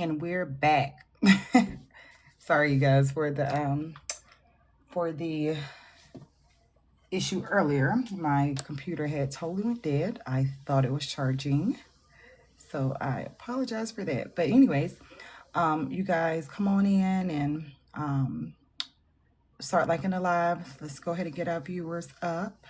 And we're back. Sorry, you guys, for the issue earlier. My computer had totally went dead. I thought it was charging, so I apologize for that. But anyways, you guys come on in and start liking the live. Let's go ahead and get our viewers up.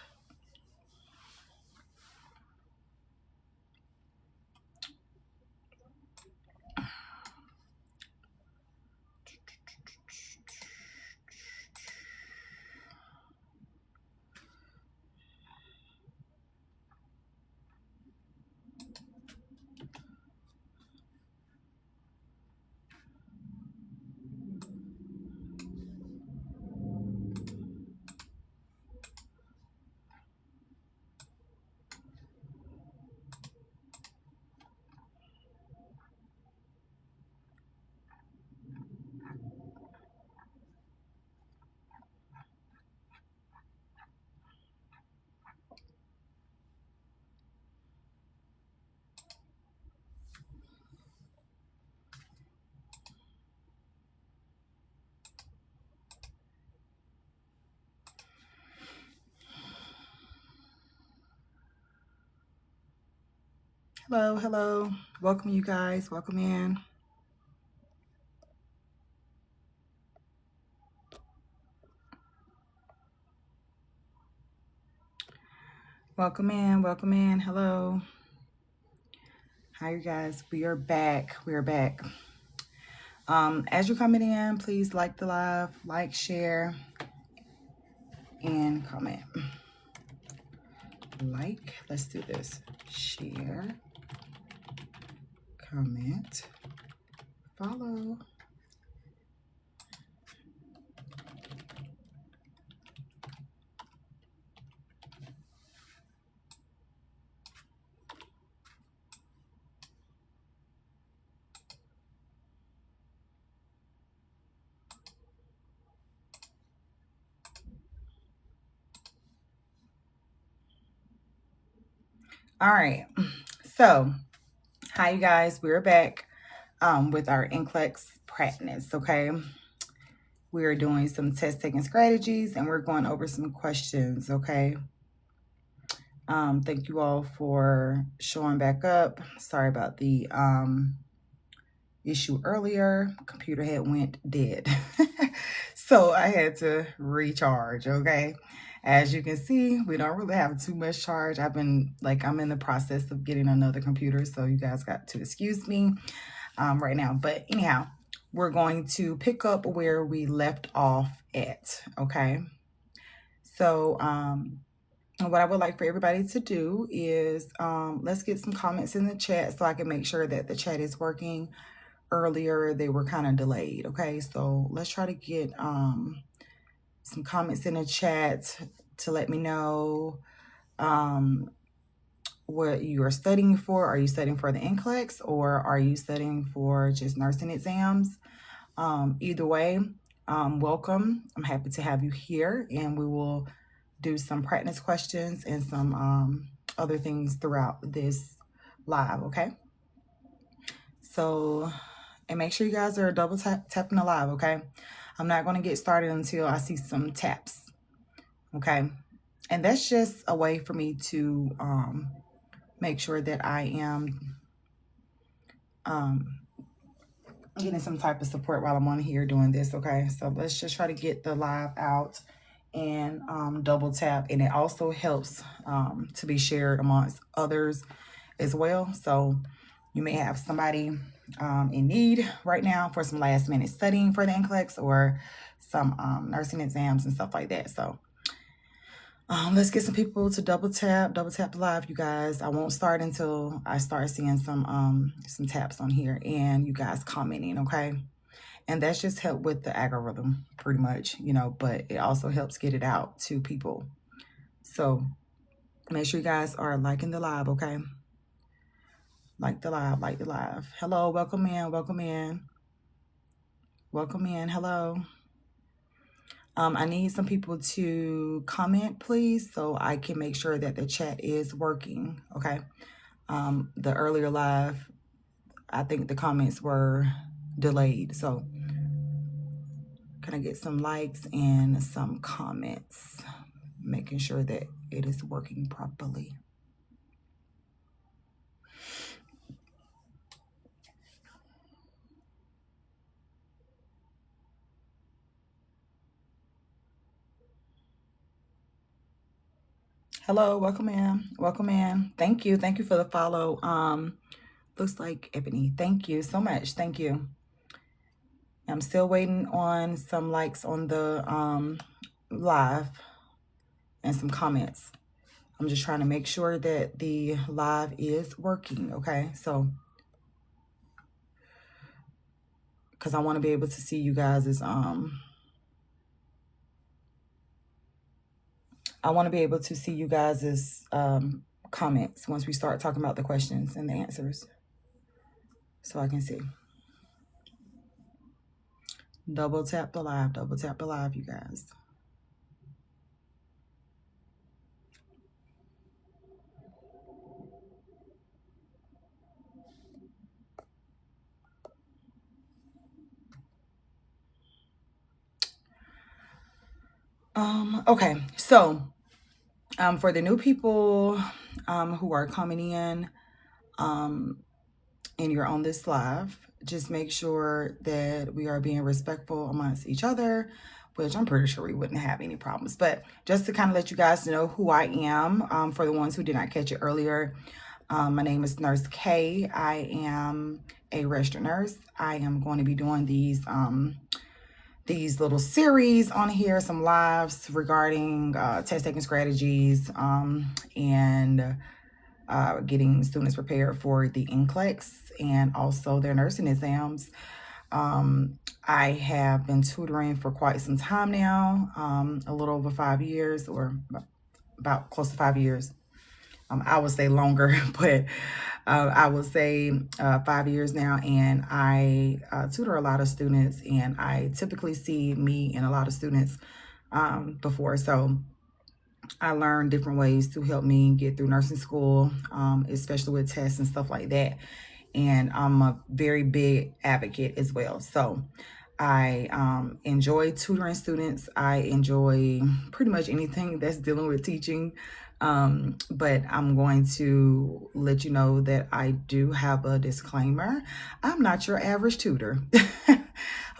Hello, hello. Welcome, you guys. Welcome in. Welcome in. Welcome in. Hello. Hi, you guys. We are back. We are back. As you're coming in, please like the live, like, share, and comment. Like, let's do this. Share, comment, follow. All right. So, hi, you guys. We're back with our Nclex practice, okay? We are doing some test taking strategies and we're going over some questions, okay? Thank you all for showing back up. Sorry about the issue earlier. Computer had went dead. So I had to recharge, okay? As you can see, we don't really have too much charge. I'm in the process of getting another computer, so you guys got to excuse me right now. But anyhow, we're going to pick up where we left off at, okay? So what I would like for everybody to do is let's get some comments in the chat so I can make sure that the chat is working. Earlier, they were kind of delayed, okay? So let's try to get some comments in the chat to let me know what you are studying for. Are you studying for the NCLEX or are you studying for just nursing exams? Either way, welcome. I'm happy to have you here, and we will do some practice questions and some other things throughout this live, okay? So, and make sure you guys are double tapping the live, okay? I'm not going to get started until I see some taps, okay? And that's just a way for me to make sure that I am getting some type of support while I'm on here doing this, okay? So let's just try to get the live out and double tap. And it also helps to be shared amongst others as well. So you may have somebody in need right now for some last minute studying for the NCLEX or some nursing exams and stuff like that. So let's get some people to double tap the live, you guys. I won't start until I start seeing some taps on here and you guys commenting, okay? And that's just help with the algorithm pretty much, you know, but it also helps get it out to people. So make sure you guys are liking the live, okay? Like the live, like the live. Hello, welcome in, welcome in. Welcome in, hello. I need some people to comment, please, so I can make sure that the chat is working, okay? The earlier live, I think the comments were delayed. So can I get some likes and some comments, making sure that it is working properly. Hello, welcome in. Welcome in. Thank you. Thank you for the follow. Looks like Ebony. Thank you so much. Thank you. I'm still waiting on some likes on the live and some comments. I'm just trying to make sure that the live is working, okay? So, because I want to be able to see you guys' I want to be able to see you guys' comments once we start talking about the questions and the answers, so I can see. Double tap the live, you guys. Okay, so for the new people who are coming in and you're on this live, just make sure that we are being respectful amongst each other, which I'm pretty sure we wouldn't have any problems. But just to kind of let you guys know who I am, for the ones who did not catch it earlier, my name is Nurse K. I am a registered nurse. I am going to be doing these little series on here, some lives regarding test taking strategies and getting students prepared for the Nclex and also their nursing exams. I have been tutoring for quite some time now, a little over 5 years, or about close to 5 years. I would say longer, but I would say 5 years now, and I tutor a lot of students, and I typically see me and a lot of students before. So I learned different ways to help me get through nursing school, especially with tests and stuff like that. And I'm a very big advocate as well. So I enjoy tutoring students. I enjoy pretty much anything that's dealing with teaching. But I'm going to let you know that I do have a disclaimer. I'm not your average tutor.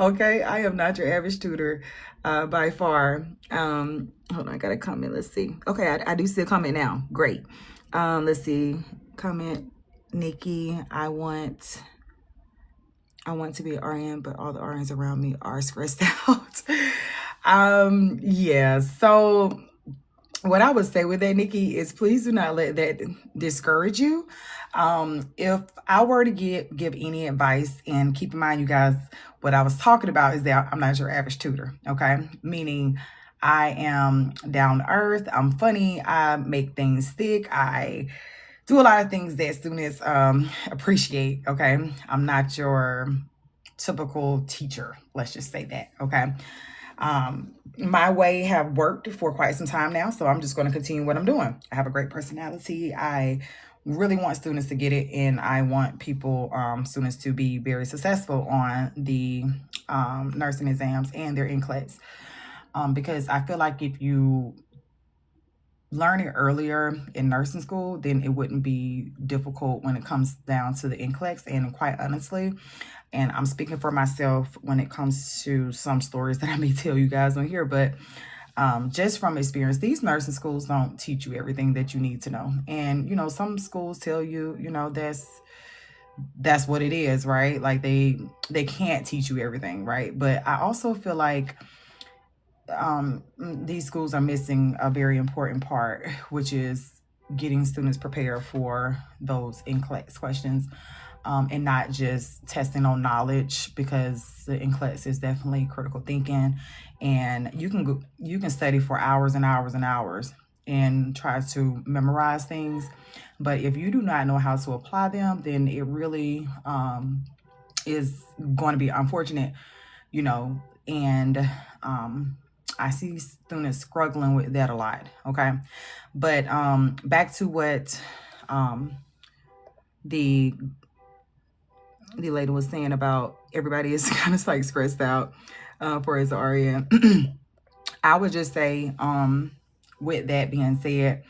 Okay, I am not your average tutor by far. Hold on, I got a comment. Let's see. Okay, I do see a comment now. Great. Let's see. Comment, Nikki. I want to be an RN, but all the RNs around me are stressed out. Yeah. So what I would say with that, Nikki, is please do not let that discourage you. If I were to give any advice, and keep in mind, you guys, what I was talking about is that I'm not your average tutor, okay? Meaning I am down to earth, I'm funny, I make things stick, I do a lot of things that students appreciate, okay? I'm not your typical teacher, let's just say that, okay? My way have worked for quite some time now, so I'm just going to continue what I'm doing. I have a great personality. I really want students to get it, and I want students to be very successful on the nursing exams and their Nclex, because I feel like if you learn it earlier in nursing school, then it wouldn't be difficult when it comes down to the Nclex. And quite honestly, and I'm speaking for myself when it comes to some stories that I may tell you guys on here, but just from experience, these nursing schools don't teach you everything that you need to know. And, you know, some schools tell you, you know, that's what it is, right? Like they can't teach you everything, right? But I also feel like these schools are missing a very important part, which is getting students prepared for those Nclex questions, and not just testing on knowledge, because the Nclex is definitely critical thinking, and you can study for hours and hours and hours and try to memorize things, but if you do not know how to apply them, then it really is going to be unfortunate, you know. And I see students struggling with that a lot, okay? But back to what the the lady was saying about everybody is kind of like stressed out for his RN. I would just say, with that being said,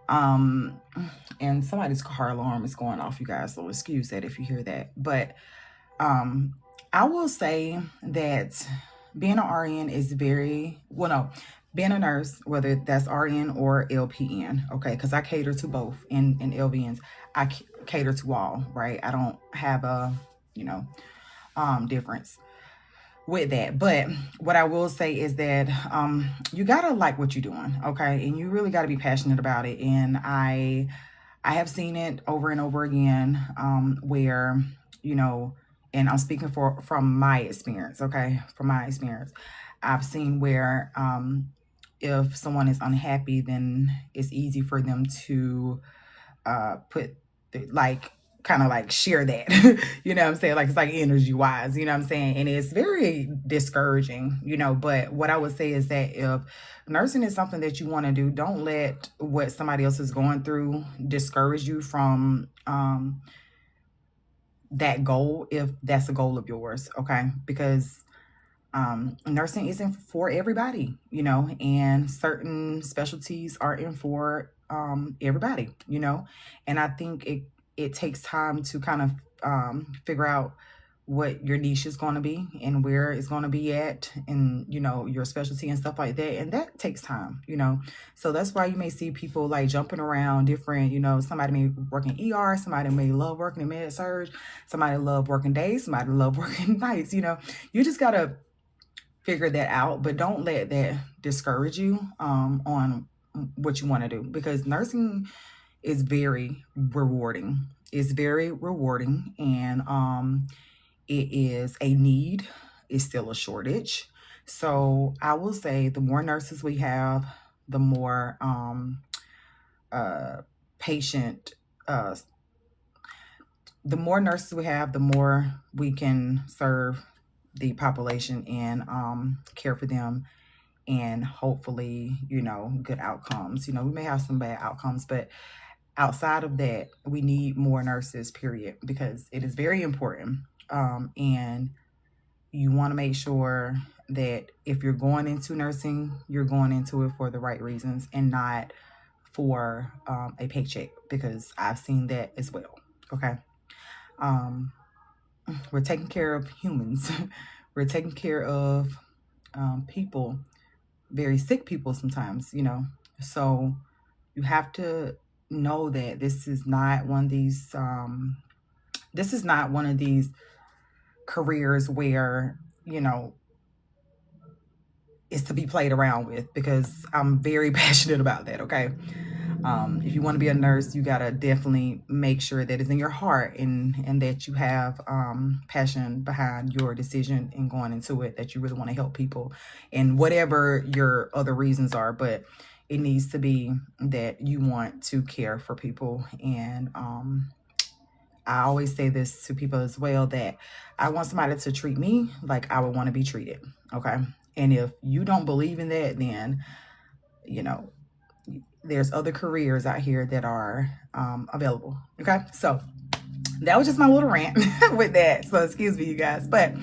um, and somebody's car alarm is going off, you guys, so excuse that if you hear that. But um, I will say that being an RN is very, well, no, being a nurse, whether that's RN or LPN, okay, because I cater to both, and LVNs, I cater to all, right? I don't have a, you know, difference with that. But what I will say is that you gotta like what you're doing, okay, and you really got to be passionate about it. And I have seen it over and over again, where, you know, and I'm speaking from my experience, okay? From my experience, I've seen where if someone is unhappy, then it's easy for them to put like kind of like share that. You know what I'm saying? Like it's like energy wise, you know what I'm saying? And it's very discouraging, you know. But what I would say is that if nursing is something that you want to do, don't let what somebody else is going through discourage you from that goal, if that's a goal of yours, okay? Because nursing isn't for everybody, you know, and certain specialties aren't for everybody, you know. And I think it takes time to kind of figure out what your niche is going to be and where it's going to be at, and you know, your specialty and stuff like that, and that takes time, you know. So that's why you may see people like jumping around different, you know, somebody may work in ER, somebody may love working in med surge, somebody love working days, somebody love working nights, you know. You just gotta figure that out, but don't let that discourage you on what you want to do, because nursing is very rewarding. It's very rewarding, and it is a need. It's still a shortage. So I will say the more nurses we have, the more uh, patient, uh, the more nurses we have, the more we can serve the population and care for them, and hopefully, you know, good outcomes. You know, we may have some bad outcomes, but outside of that, we need more nurses, period, because it is very important. And you want to make sure that if you're going into nursing, you're going into it for the right reasons and not for a paycheck, because I've seen that as well. Okay. Um, we're taking care of humans, we're taking care of people, very sick people sometimes, you know. So you have to know that this is not one of these careers where, you know, it's to be played around with, because I'm very passionate about that, okay? If you want to be a nurse, you gotta definitely make sure that it's in your heart, and that you have passion behind your decision in going into it, that you really want to help people, and whatever your other reasons are, but it needs to be that you want to care for people. And I always say this to people as well, that I want somebody to treat me like I would want to be treated, okay? And if you don't believe in that, then, you know, there's other careers out here that are available, okay? So that was just my little rant with that. So excuse me, you guys. But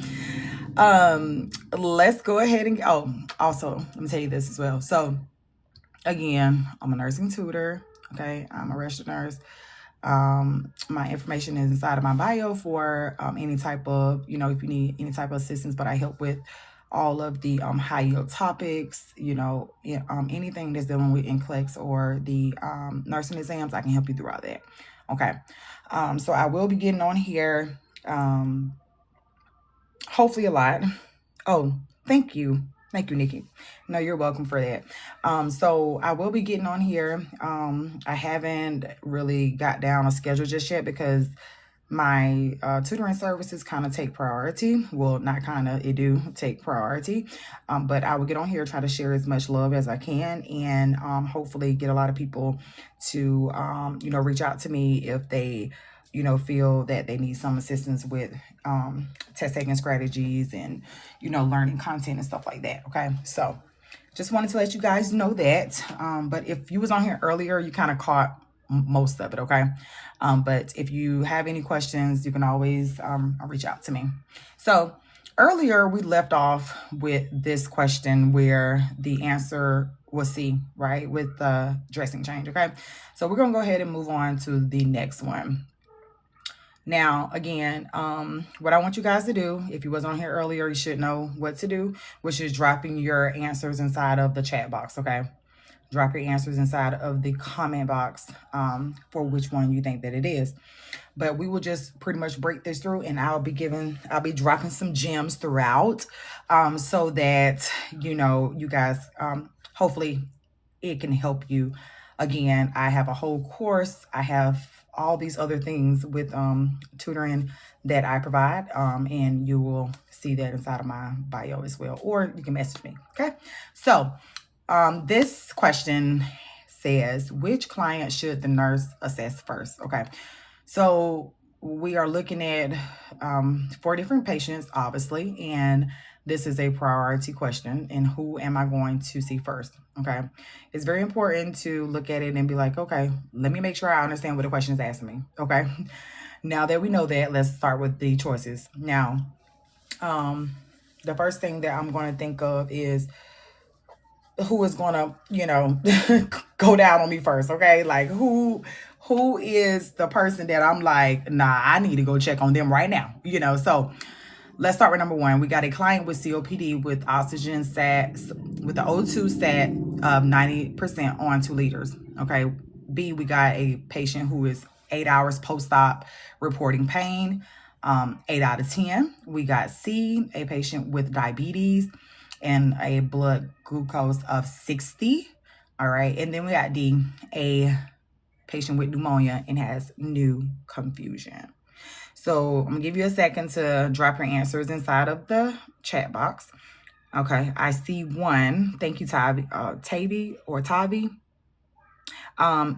let's go ahead and, oh, also, let me tell you this as well. So again, I'm a nursing tutor, okay? I'm a registered nurse. My information is inside of my bio for any type of, you know, if you need any type of assistance, but I help with all of the high yield topics, you know, anything that's dealing with Nclex or the nursing exams, I can help you through all that. Okay. So I will be getting on here, hopefully a lot. Oh, thank you. Thank you, Nikki. No, you're welcome for that. So I will be getting on here. I haven't really got down a schedule just yet, because my tutoring services kind of take priority. Well, not kind of, it do take priority. But I will get on here, try to share as much love as I can, and hopefully get a lot of people to, you know, reach out to me if they, you know, feel that they need some assistance with test taking strategies and, you know, learning content and stuff like that. Okay. So just wanted to let you guys know that. But if you was on here earlier, you kind of caught most of it, okay? But if you have any questions, you can always reach out to me. So earlier we left off with this question where the answer was C, right? With the dressing change, okay? So we're gonna go ahead and move on to the next one. Now, again, what I want you guys to do, if you wasn't on here earlier, you should know what to do, which is dropping your answers inside of the chat box, okay? Drop your answers inside of the comment box for which one you think that it is. But we will just pretty much break this through, and I'll be dropping some gems throughout so that, you guys, hopefully it can help you. Again, I have a whole course. I have all these other things with tutoring that I provide, and you will see that inside of my bio as well, or you can message me, okay? So this question says, which client should the nurse assess first? Okay, so we are looking at 4 different patients, obviously, and this is a priority question. And who am I going to see first? Okay, it's very important to look at it and be like, okay, let me make sure I understand what the question is asking me. Okay, now that we know that, let's start with the choices. Now, the first thing that I'm going to think of is who is gonna, go down on me first, okay? Like who is the person that I'm like, nah, I need to go check on them right now, So let's start with number 1. We got a client with COPD with oxygen sat with the O2 sat of 90% on 2 liters. Okay. B, we got a patient who is 8 hours post-op reporting pain. 8 out of 10. We got C, a patient with diabetes and a blood glucose of 60. All right. And then we got D, a patient with pneumonia and has new confusion. So I'm gonna give you a second to drop your answers inside of the chat box. Okay, I see 1. Thank you, Tavi or Tavi. I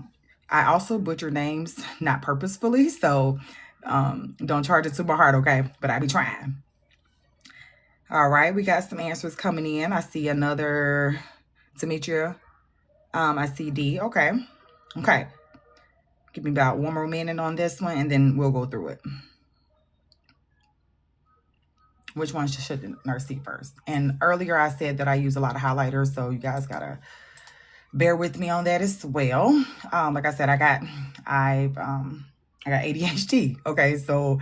also butcher names, not purposefully, so don't charge it to my heart, okay? But I be trying. All right, we got some answers coming in. I see another Demetria. I see D. Okay. Give me about 1 more minute on this one, and then we'll go through it. Which one should the nurse see first? And earlier I said that I use a lot of highlighters, so you guys gotta bear with me on that as well. Like I said, I got ADHD. Okay, so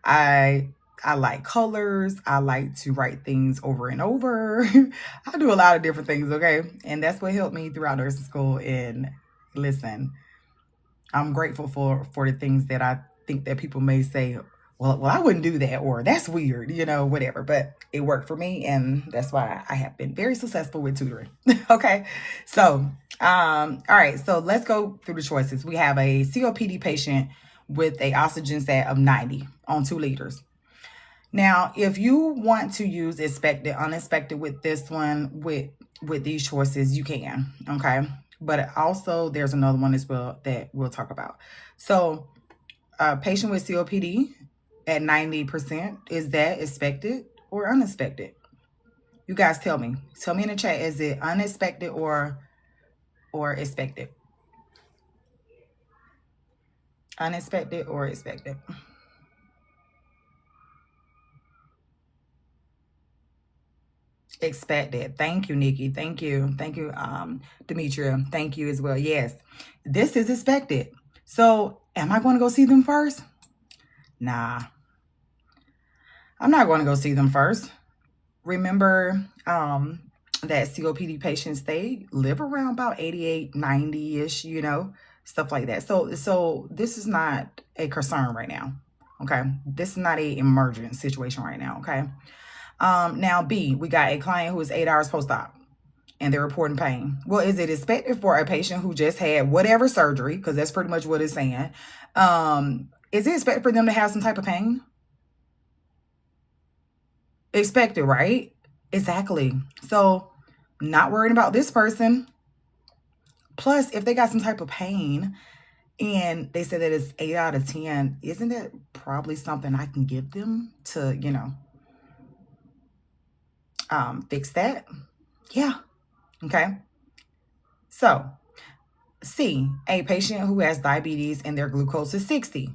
I like colors. I like to write things over and over. I do a lot of different things, okay? And that's what helped me throughout nursing school. And listen, I'm grateful for the things that I think that people may say, well, I wouldn't do that, or that's weird, whatever. But it worked for me, and that's why I have been very successful with tutoring. Okay, so all right, so let's go through the choices. We have a COPD patient with a oxygen sat of 90 on 2 liters. Now, if you want to use expected, unexpected with this one, with these choices, you can, okay? But also there's another one as well that we'll talk about. So a patient with COPD at 90%, is that expected or unexpected? You guys tell me. Tell me in the chat, is it unexpected or expected? Unexpected or expected? Expected. Thank you, Nikki. Thank you, Demetria. Thank you as well. Yes, this is expected. So am I going to go see them first? Nah, I'm not going to go see them first. Remember that COPD patients, they live around about 88, 90-ish, stuff like that. So this is not a concern right now. Okay, this is not a emergent situation right now. Okay. Now B, we got a client who is 8 hours post-op and they're reporting pain. Well, is it expected for a patient who just had whatever surgery, because that's pretty much what it's saying, is it expected for them to have some type of pain? Expected, right? Exactly. So not worrying about this person. Plus, if they got some type of pain and they said that it's 8 out of 10, isn't that probably something I can give them to, fix that? Yeah. Okay. So C, a patient who has diabetes and their glucose is 60.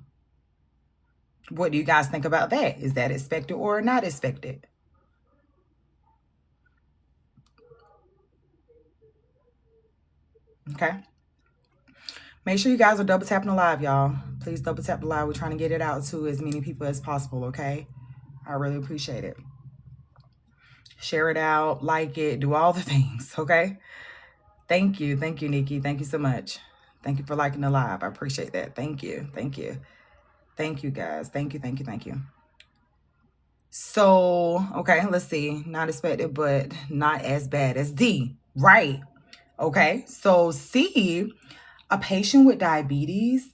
What do you guys think about that? Is that expected or not expected? Okay. Make sure you guys are double tapping the live, y'all. Please double tap the live. We're trying to get it out to as many people as possible, okay? I really appreciate it. Share it out, like it, do all the things, okay? Thank you. Thank you, Nikki. Thank you so much. Thank you for liking the live. I appreciate that. Thank you. Thank you. Thank you, guys. Thank you, thank you, thank you. So, okay, let's see. Not expected, but not as bad as D. Right. Okay. So C, a patient with diabetes,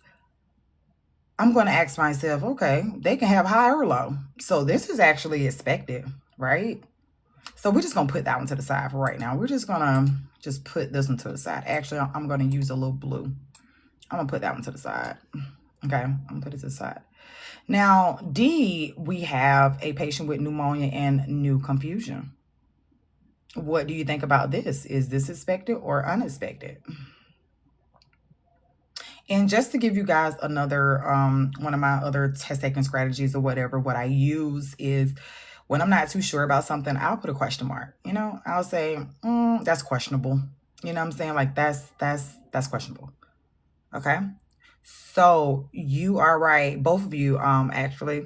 I'm going to ask myself, okay, they can have high or low. So this is actually expected, right? So we're just going to put that one to the side for right now. We're just going to just put this one to the side. Actually, I'm going to use a little blue. I'm going to put that one to the side. Okay, I'm going to put it to the side. Now, D, we have a patient with pneumonia and new confusion. What do you think about this? Is this expected or unexpected? And just to give you guys another, one of my other test taking strategies or whatever, what I use is when I'm not too sure about something, I'll put a question mark. You know, I'll say, that's questionable. You know what I'm saying? Like that's questionable. Okay. So you are right. Both of you, actually,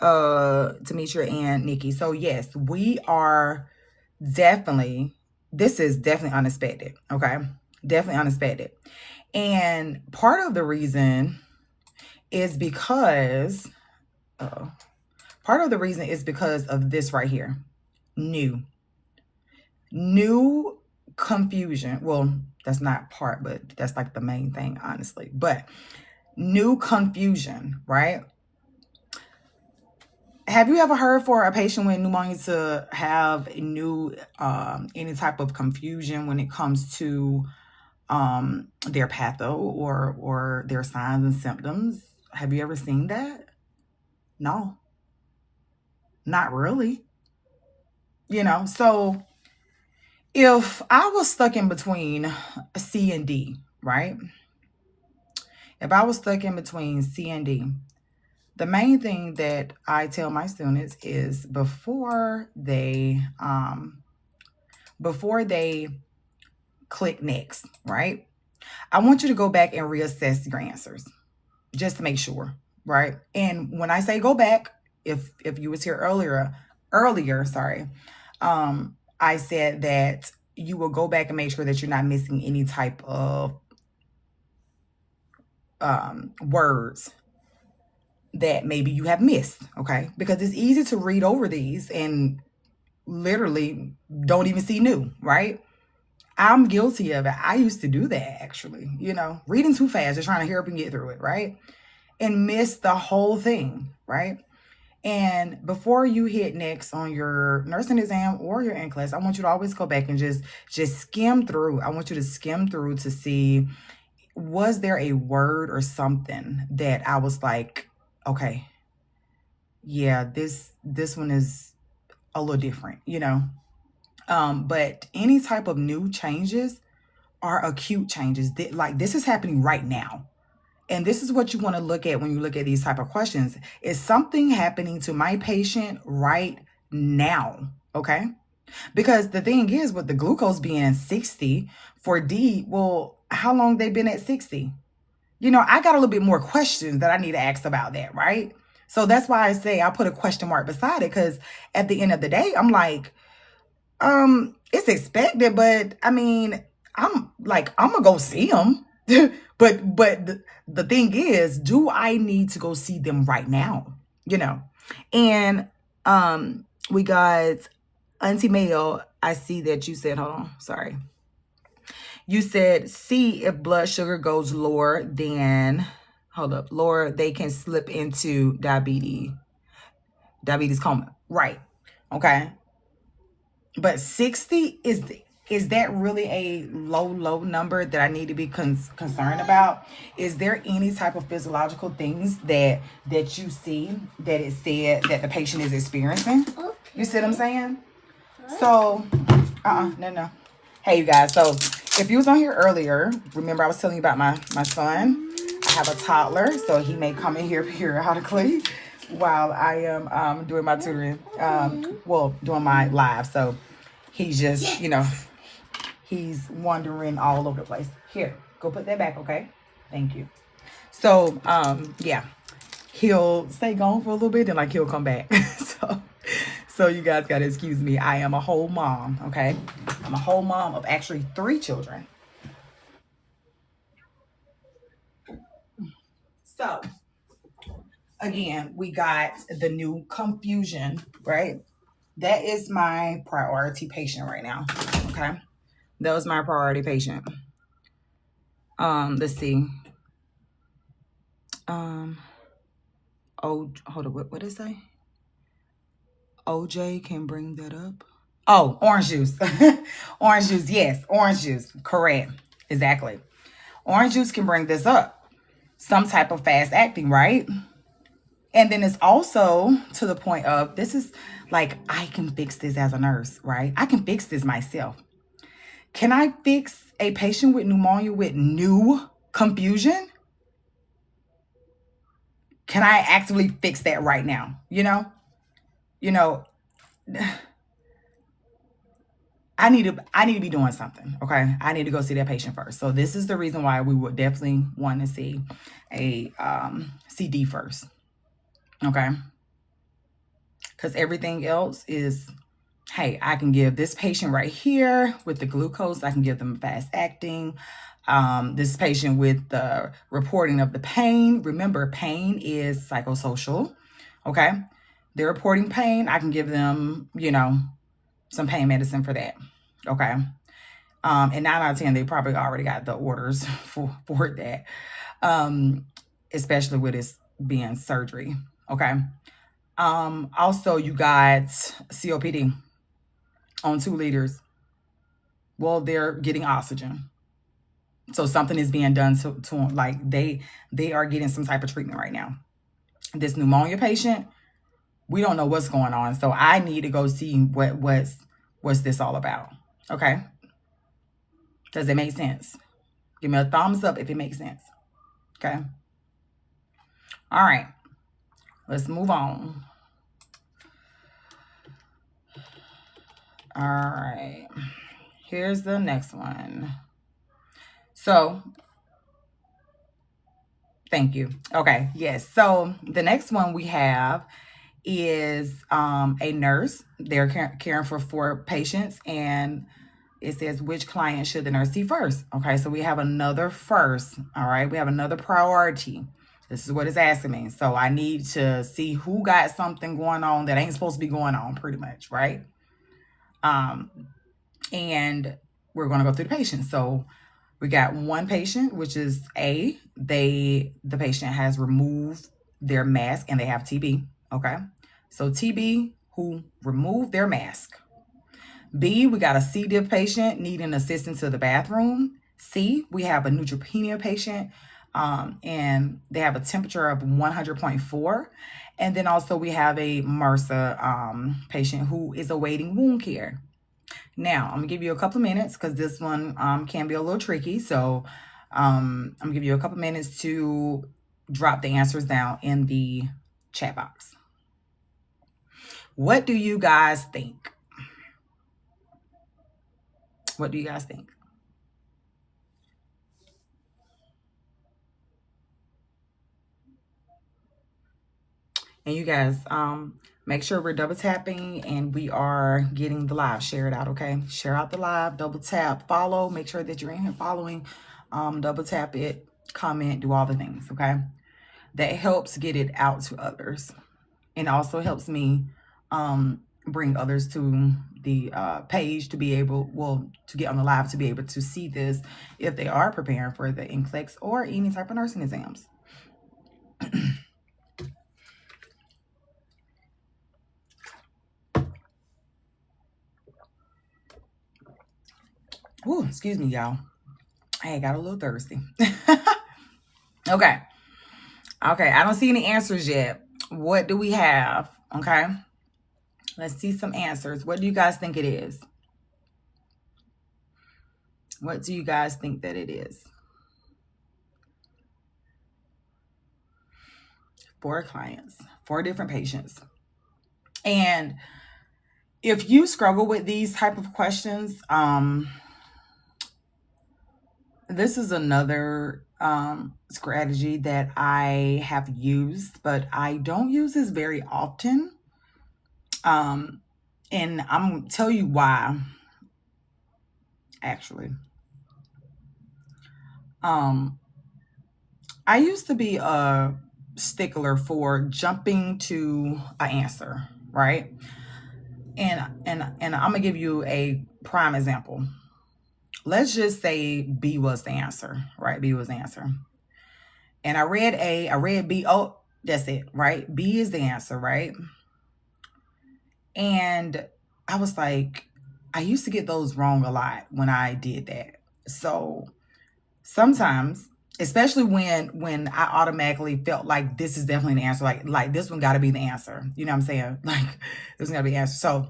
Demetria and Nikki. So yes, we are definitely, this is definitely unexpected. Okay. Definitely unexpected. And part of the reason is because, part of the reason is because of this right here. New confusion. Well, that's not part, but that's like the main thing, honestly. But new confusion, right? Have you ever heard for a patient with pneumonia to have new, any type of confusion when it comes to their patho or their signs and symptoms? Have you ever seen that? No, not really. You know, so if I was stuck in between C and D, right? If I was stuck in between C and D, the main thing that I tell my students is before they click next, right? I want you to go back and reassess your answers just to make sure, right? And when I say go back, if you was here earlier, sorry, I said that you will go back and make sure that you're not missing any type of words that maybe you have missed, okay? Because it's easy to read over these and literally don't even see new, right? I'm guilty of it. I used to do that, actually, you know, reading too fast, just trying to hurry up and get through it, right? And miss the whole thing, right? And before you hit next on your nursing exam or your Nclex, I want you to always go back and just skim through. I want you to skim through to see, was there a word or something that I was like, okay, yeah, this one is a little different, you know? But any type of new changes are acute changes. Like this is happening right now. And this is what you want to look at when you look at these type of questions. Is something happening to my patient right now? Okay. Because the thing is, with the glucose being 60 for D, well, how long they been at 60? You know, I got a little bit more questions that I need to ask about that, right? So that's why I say I put a question mark beside it, because at the end of the day, I'm like, it's expected, but I mean, I'm gonna go see them. but the thing is, do I need to go see them right now? You know, and we got Auntie Mayo. I see that you said, hold on, sorry. You said, see if blood sugar goes lower than, lower, they can slip into diabetes coma. Right. Okay. But 60, is that really a low number that I need to be concerned about? Is there any type of physiological things that you see that it said that the patient is experiencing? Okay. You see what I'm saying? So, no. Hey, you guys. So if you was on here earlier, remember I was telling you about my son. I have a toddler, so he may come in here periodically while I am doing my tutoring, doing my live. So he's just, he's wandering all over the place. Here, go put that back, okay? Thank you. So, yeah, he'll stay gone for a little bit and like he'll come back. So you guys gotta excuse me. I am a whole mom, okay? I'm a whole mom of actually 3 children. So again, we got the new confusion, right? That is my priority patient right now. Okay. That was my priority patient. Let's see. Oh, hold on. What did it say? OJ can bring that up. Oh, orange juice. Orange juice. Yes, orange juice. Correct. Exactly. Orange juice can bring this up. Some type of fast acting, right? And then it's also to the point of this is like, I can fix this as a nurse, right? I can fix this myself. Can I fix a patient with pneumonia with new confusion? Can I actively fix that right now? I need to be doing something. Okay. I need to go see that patient first. So this is the reason why we would definitely want to see a CD first. Okay. Because everything else is, hey, I can give this patient right here with the glucose, I can give them fast acting. This patient with the reporting of the pain. Remember, pain is psychosocial. Okay. They're reporting pain. I can give them, some pain medicine for that. Okay. And 9 out of 10, they probably already got the orders for that. Especially with this being surgery. Okay. Also you got COPD on 2 liters. Well, they're getting oxygen. So something is being done to them. Like they are getting some type of treatment right now. This pneumonia patient, we don't know what's going on. So I need to go see what's this all about. Okay. Does it make sense? Give me a thumbs up if it makes sense. Okay. All right. Let's move on. All right. Here's the next one. So, thank you. Okay. Yes. So the next one we have is a nurse. They're caring for 4 patients, and it says, which client should the nurse see first? Okay, so we have another first. All right, we have another priority. This is what it's asking me. So I need to see who got something going on that ain't supposed to be going on, pretty much, right? And we're going to go through the patients. So we got one patient, which is A. The patient has removed their mask and they have TB. Okay, so TB who removed their mask. B, we got a C. diff patient needing assistance to the bathroom. C, we have a neutropenia patient, and they have a temperature of 100.4. And then also we have a MRSA patient who is awaiting wound care. Now, I'm going to give you a couple of minutes because this one can be a little tricky. So I'm going to give you a couple minutes to drop the answers down in the chat box. What do you guys think? What do you guys think? And you guys, make sure we're double tapping and we are getting the live. Share it out, okay? Share out the live, double tap, follow. Make sure that you're in here following. Double tap it, comment, do all the things, okay? That helps get it out to others. And also helps me bring others to the page to be able, to get on the live to be able to see this if they are preparing for the Nclex or any type of nursing exams. Ooh, excuse me, y'all. I got a little thirsty. Okay. Okay, I don't see any answers yet. What do we have? Okay. Let's see some answers. What do you guys think it is? What do you guys think that it is? 4 clients, 4 different patients. And if you struggle with these type of questions, this is another strategy that I have used, but I don't use this very often. And I'm going to tell you why, actually. I used to be a stickler for jumping to an answer, right? And I'm gonna give you a prime example. Let's just say B was the answer, right? B was the answer. And I read A, I read B. Oh, that's it, right? B is the answer, right? And I was like, I used to get those wrong a lot when I did that. So sometimes, especially when I automatically felt like this is definitely the answer, like this one got to be the answer. You know what I'm saying? Like this got to be the answer. So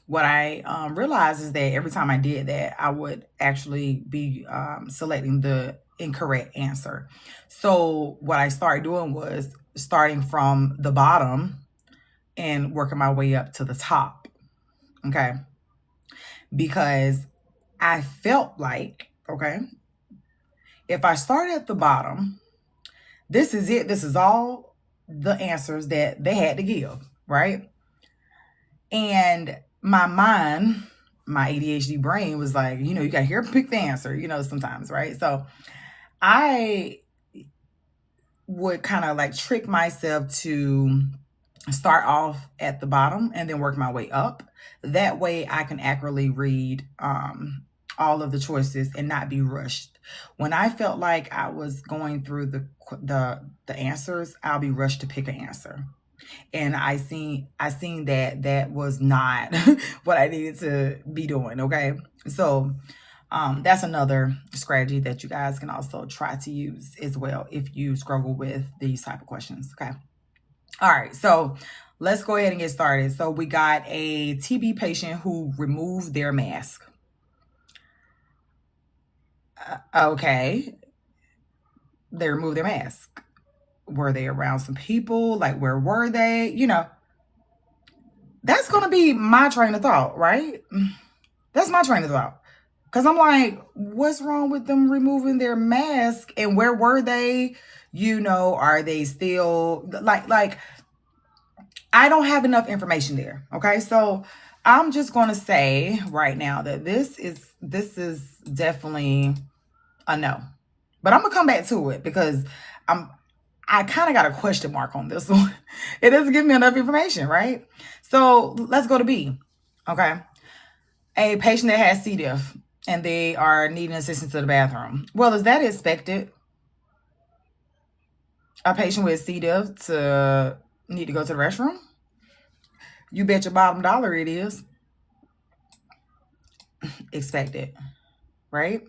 what I realized is that every time I did that, I would actually be selecting the incorrect answer. So what I started doing was starting from the bottom and working my way up to the top. Okay. Because I felt like, okay, if I started at the bottom, this is it. This is all the answers that they had to give, right? And my mind, my ADHD brain was like, you got to hear pick the answer, sometimes, right? So I would kind of like trick myself to start off at the bottom and then work my way up. That way I can accurately read all of the choices and not be rushed. When I felt like I was going through the answers, I'll be rushed to pick an answer. And I seen that was not what I needed to be doing. Okay. So that's another strategy that you guys can also try to use as well if you struggle with these type of questions. Okay. All right. So let's go ahead and get started. So we got a TB patient who removed their mask. Okay. They removed their mask. Were they around some people? Like, where were they? That's going to be my train of thought, right? That's my train of thought. Because I'm like, what's wrong with them removing their mask? And where were they? Are they still like, I don't have enough information there. Okay. So I'm just going to say right now that this is definitely a no, but I'm going to come back to it because I kind of got a question mark on this one. It doesn't give me enough information, right? So let's go to B. Okay. A patient that has C. diff and they are needing assistance to the bathroom. Well, is that expected? A patient with C. diff to need to go to the restroom? You bet your bottom dollar it is expected, right?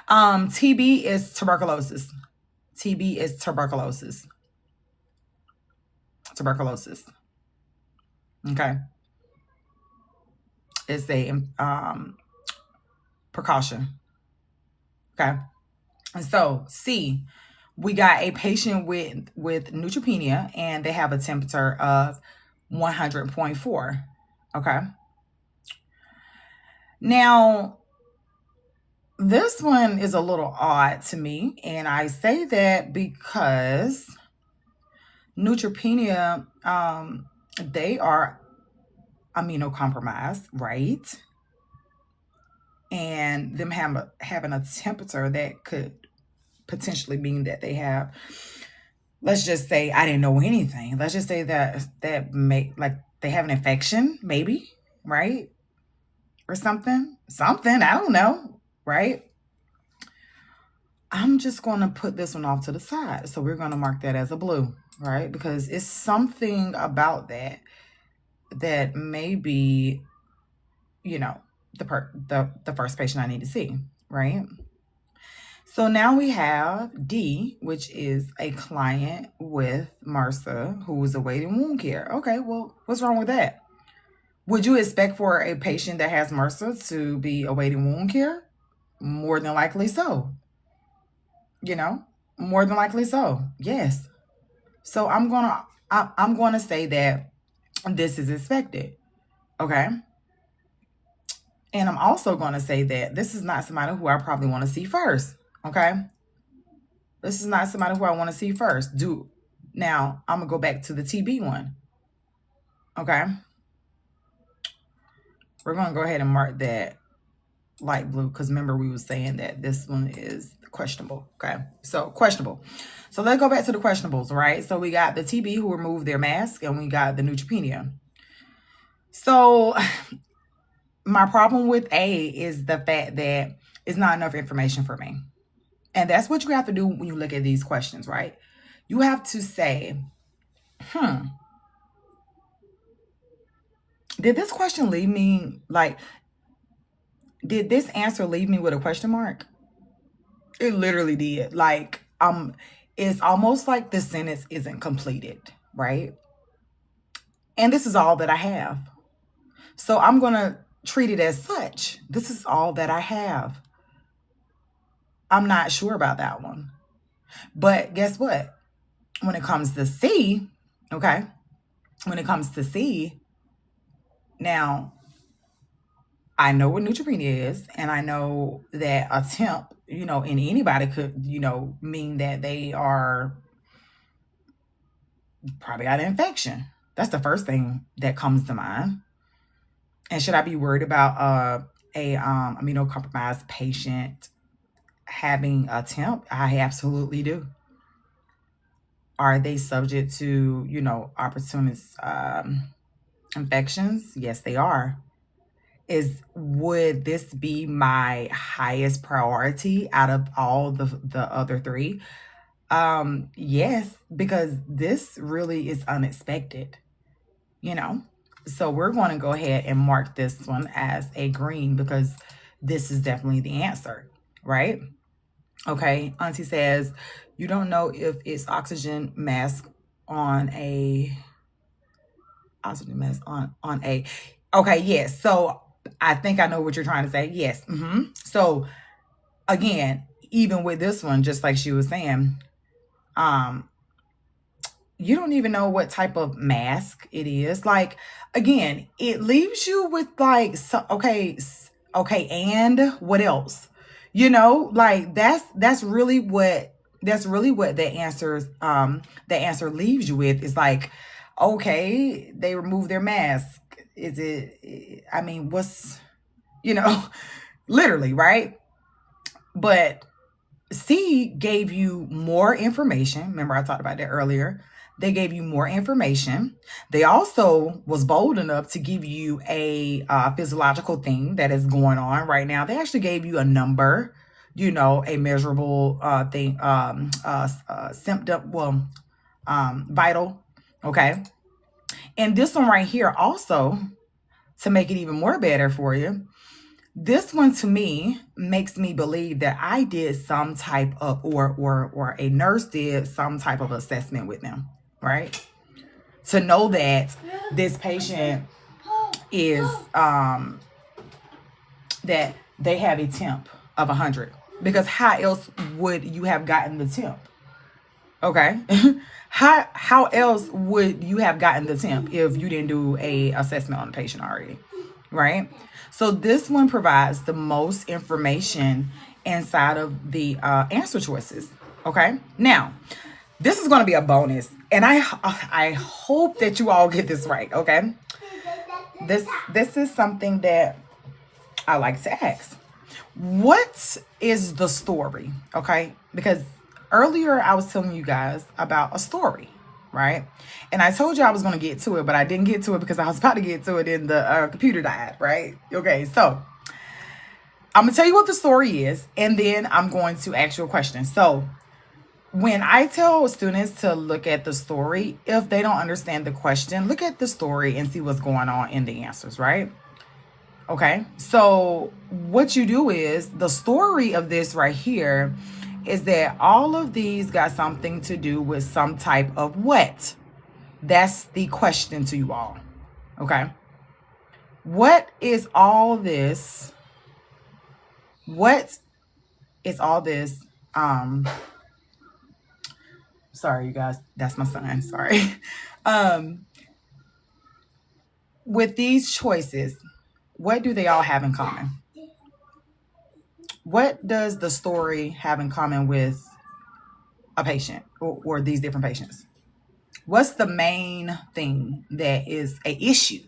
TB is tuberculosis. TB is tuberculosis. Tuberculosis. Okay. It's a precaution. Okay. And so C, we got a patient with neutropenia and they have a temperature of 100.4. Okay. Now, this one is a little odd to me, and I say that because neutropenia, they are immunocompromised, right? And them having a temperature that could potentially mean that they have, let's just say, I didn't know anything. Let's just say that may like they have an infection, maybe, right? Or something, I don't know, right? I'm just going to put this one off to the side. So we're going to mark that as a blue, right? Because it's something about that may be, the first patient I need to see, right? So now we have D, which is a client with MRSA who is awaiting wound care. Okay, well, what's wrong with that? Would you expect for a patient that has MRSA to be awaiting wound care? More than likely so. You know, more than likely so. Yes. So I'm gonna say that this is expected. Okay. And I'm also gonna say that this is not somebody who I probably want to see first. Okay. This is not somebody who I want to see first. Now I'm gonna go back to the TB one. Okay. We're gonna go ahead and mark that light blue because remember we were saying that this one is questionable. Okay, so questionable. So let's go back to the questionables, right? So we got the TB who removed their mask and we got the neutropenia. So my problem with A is the fact that it's not enough information for me. And that's what you have to do when you look at these questions, right? You have to say, did this question leave me like, did this answer leave me with a question mark? It literally did. Like, it's almost like the sentence isn't completed, right? And this is all that I have. So I'm going to treat it as such. This is all that I have. I'm not sure about that one. But guess what? When it comes to C, okay? When it comes to C, now I know what neutropenia is, and I know that a temp, in anybody could, mean that they are probably got an infection. That's the first thing that comes to mind. And should I be worried about a immunocompromised patient having a temp? I absolutely do. Are they subject to, opportunist infections? Yes, they are. Would this be my highest priority out of all the other three? Yes, because this really is unexpected, So we're going to go ahead and mark this one as a green because this is definitely the answer, right? Okay, Auntie says, you don't know if it's oxygen mask on a okay, yes. So I think I know what you're trying to say. Yes. So again, even with this one, just like she was saying, you don't even know what type of mask it is. Like, again, it leaves you with like, okay, and what else? Like that's really what the answer leaves you with is like, okay, they remove their mask. Is it, I mean, what's, literally, right? But C gave you more information. Remember I talked about that earlier. They gave you more information. They also was bold enough to give you a physiological thing that is going on right now. They actually gave you a number, a measurable thing, symptom, vital. Okay. And this one right here also, to make it even more better for you, this one to me makes me believe that I did some type of, or a nurse did some type of assessment with them, right? To know that this patient is, that they have a temp of 100. Because how else would you have gotten the temp? Okay. How else would you have gotten the temp if you didn't do a assessment on the patient already, right? So this one provides the most information inside of the answer choices. Okay. Now, this is going to be a bonus, and I hope that you all get this right. Okay. This is something that I like to ask. What is the story? Okay. Because earlier I was telling you guys about a story, right? And I told you I was going to get to it, but I didn't get to it because I was about to get to it and the computer died, right? Okay, so I'm going to tell you what the story is, and then I'm going to ask you a question. So when I tell students to look at the story, if they don't understand the question, look at the story and see what's going on in the answers, right? Okay, so what you do is the story of this right here is that all of these got something to do with some type of what? That's the question to you all. Okay. What is all this? What is all this? Sorry, you guys. That's my son. Sorry. um, with these choices, what do they all have in common? What does the story have in common with a patient or these different patients? What's the main thing that is a issue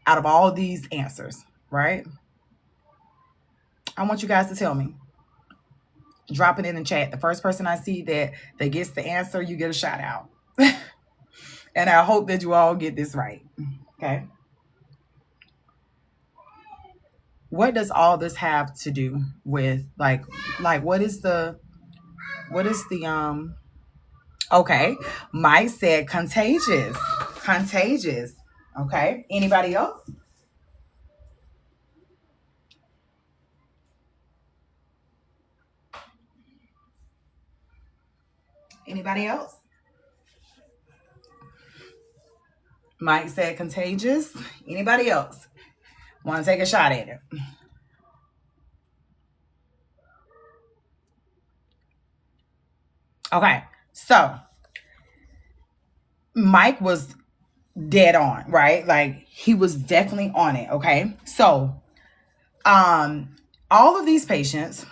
out of all these answers, right? I want you guys to tell me. Drop it in the chat. The first person I see that gets the answer, you get a shout out. And I hope that you all get this right. Okay. What does all this have to do with like what is the okay. Mike said contagious. Contagious. Okay. Anybody else? Anybody else? Mike said contagious. Anybody else want to take a shot at it? Okay. So Mike was dead on, right? Like he was definitely on it. Okay. So, all of these patients,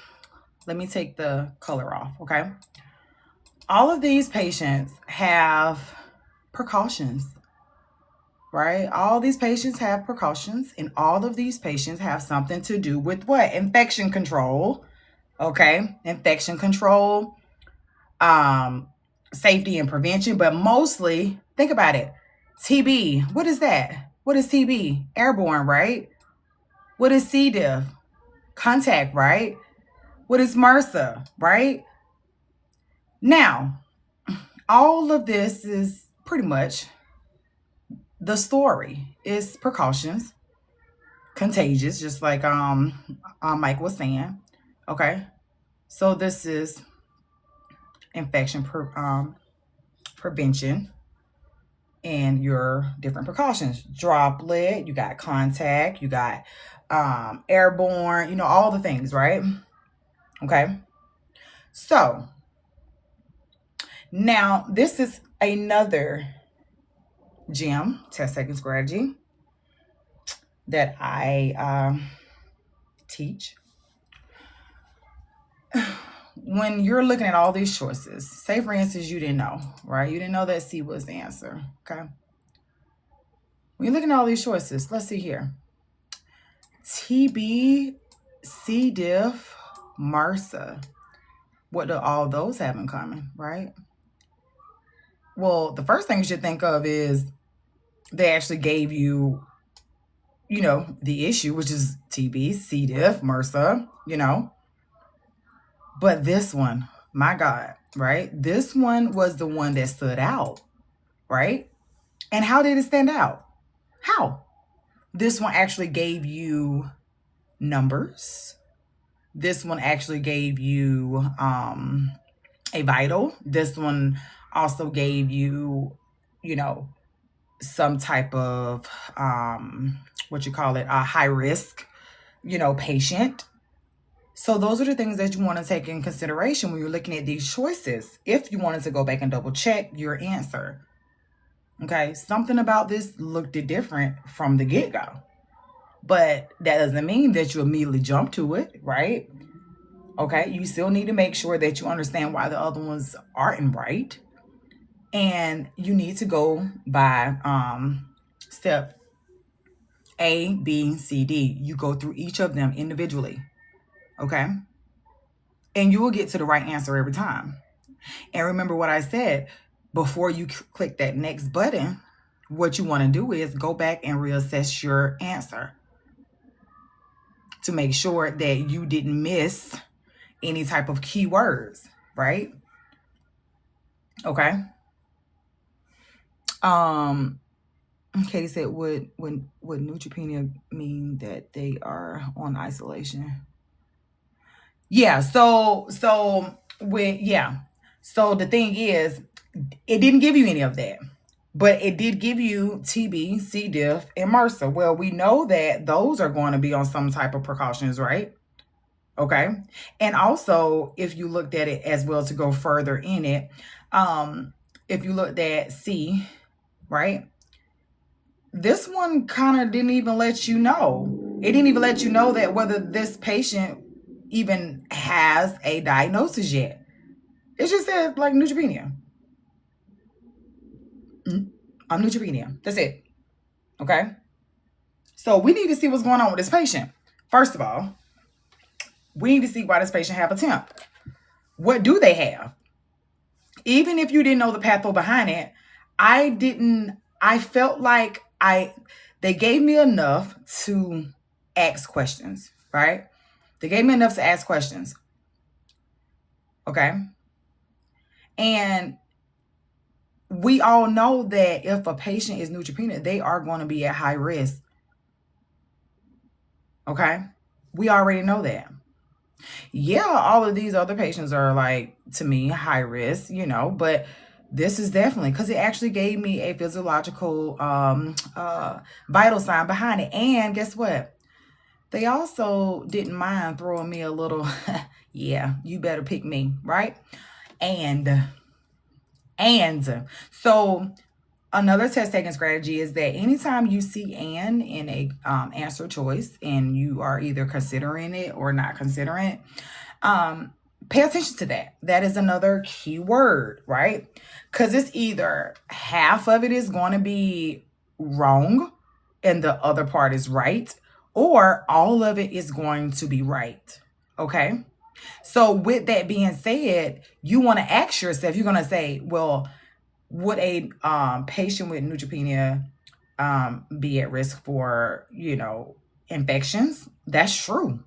let me take the color off. Okay. All of these patients have precautions, right? All these patients have precautions, and all of these patients have something to do with what? Infection control. Okay. Infection control, safety and prevention, but mostly think about it. TB, what is that? What is TB? Airborne, right? What is C. diff? Contact, right? What is MRSA, right? Now, all of this is pretty much the story. It's precautions, contagious, just like Mike was saying. Okay, so this is infection prevention and your different precautions. Droplet, you got contact, you got airborne, you know, all the things, right? Okay. So now this is another gem, 10-second strategy that I teach. When you're looking at all these choices, say for instance, you didn't know, right? You didn't know that C was the answer, okay? When you're looking at all these choices, let's see here. TB, C. diff, MRSA. What do all those have in common, right? Well, the first thing you should think of is they actually gave you, you know, the issue, which is TB, C. diff, MRSA, you know. But this one, my God, right? This one was the one that stood out, right? And how did it stand out? How? This one actually gave you numbers. This one actually gave you a vital. This one also gave you, you know, some type of what you call it, a high risk, you know, patient. So those are the things that you want to take in consideration when you're looking at these choices. If you wanted to go back and double check your answer. Okay, something about this looked different from the get-go. But that doesn't mean that you immediately jump to it, right? Okay, you still need to make sure that you understand why the other ones aren't right. And you need to go by step A, B, C, D. You go through each of them individually. Okay? And you will get to the right answer every time. And remember what I said, before you click that next button, what you want to do is go back and reassess your answer to make sure that you didn't miss any type of keywords, right? Okay. Katie said, would neutropenia mean that they are on isolation? Yeah. So the thing is, it didn't give you any of that. But it did give you TB, C. diff, and MRSA. Well, we know that those are going to be on some type of precautions, right? Okay. And also, if you looked at it as well to go further in it, if you looked at C, right? This one kind of didn't even let you know. It didn't even let you know that whether this patient even has a diagnosis yet. It just said like neutropenia. Neutropenia. That's it. Okay. So we need to see what's going on with this patient. First of all, we need to see why this patient have a temp. What do they have? Even if you didn't know the patho behind it, I felt like they gave me enough to ask questions, right? They gave me enough to ask questions. Okay. And we all know that if a patient is neutropenic, they are going to be at high risk. Okay. We already know that. Yeah, all of these other patients are like, to me, high risk, but this is definitely because it actually gave me a physiological vital sign behind it. And guess what? They also didn't mind throwing me a little, yeah, you better pick me, right? And so another test taking strategy is that anytime you see "and" in a answer choice and you are either considering it or not considering it, pay attention to that. That is another key word, right? Because it's either half of it is going to be wrong and the other part is right, or all of it is going to be right. Okay. So with that being said, you want to ask yourself, you're going to say, well, would a patient with neutropenia be at risk for, infections? That's true.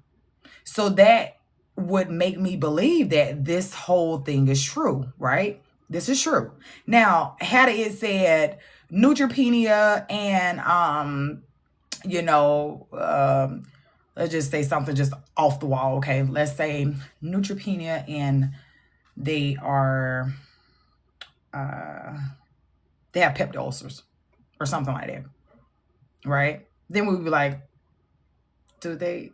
So that would make me believe that this whole thing is true, right? This is true. Now, had it said neutropenia and, let's just say something just off the wall, okay? Let's say neutropenia and they are, they have peptic ulcers or something like that, right? Then we would be like, do they